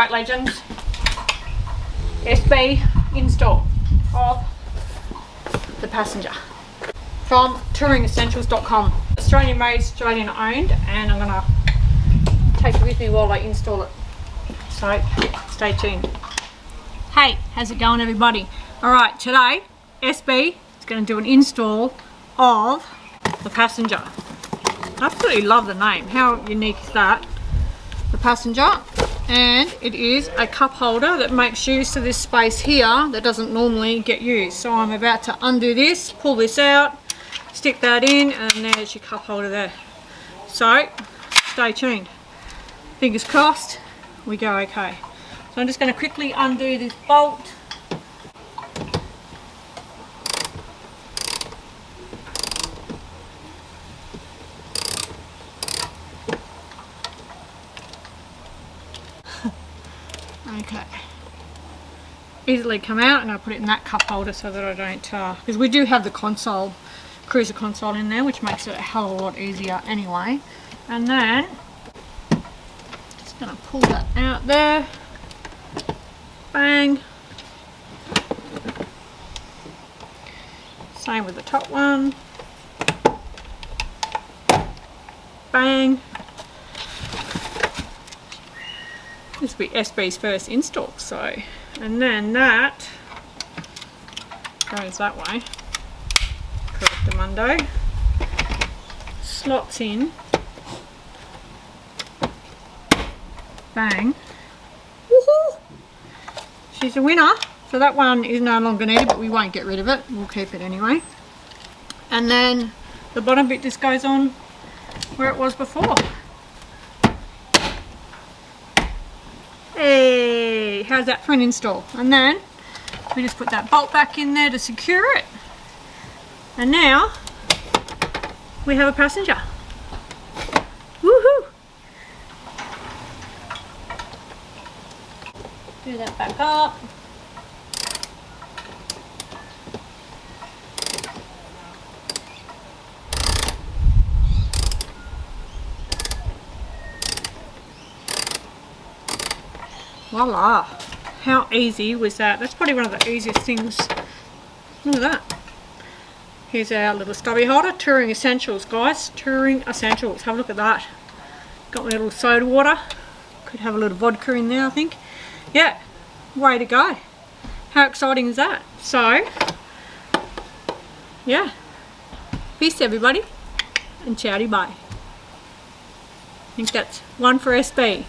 right, legends, SB install of the Passenger from touringessentials.com. Australian made, Australian owned, and I'm going to take it with me while I install it. So stay tuned. Hey, how's it going, everybody? Alright, today SB is going to do an install of the Passenger. I absolutely love the name. How unique is that? The Passenger. And it is a cup holder that makes use of this space here that doesn't normally get used. So I'm about to undo this, pull this out, stick that in, and there's your cup holder there. So stay tuned. Fingers crossed we go okay. So I'm just going to quickly undo this bolt. Okay. Easily come out, and I'll put it in that cup holder so that I don't, because we do have the console, cruiser console in there, which makes it a hell of a lot easier anyway. And then just going to pull that out there. Bang. Same with the top one. Bang. This will be SB's first install, so, and then that goes that way. Correctamundo. Slots in. Bang. Woohoo! She's a winner. So that one is no longer needed, but we won't get rid of it. We'll keep it anyway. And then the bottom bit just goes on where it was before. Hey, how's that for an install? And then we just put that bolt back in there to secure it. And now we have a Passenger. Woohoo! Do that back up. Voila! How easy was that? That's probably one of the easiest things. Look at that. Here's our little stubby holder. Touring Essentials, guys. Touring Essentials. Have a look at that. Got my little soda water. Could have a little vodka in there, I think. Yeah, way to go. How exciting is that? So, yeah. Peace, everybody. And chowdy bye. I think that's one for SB.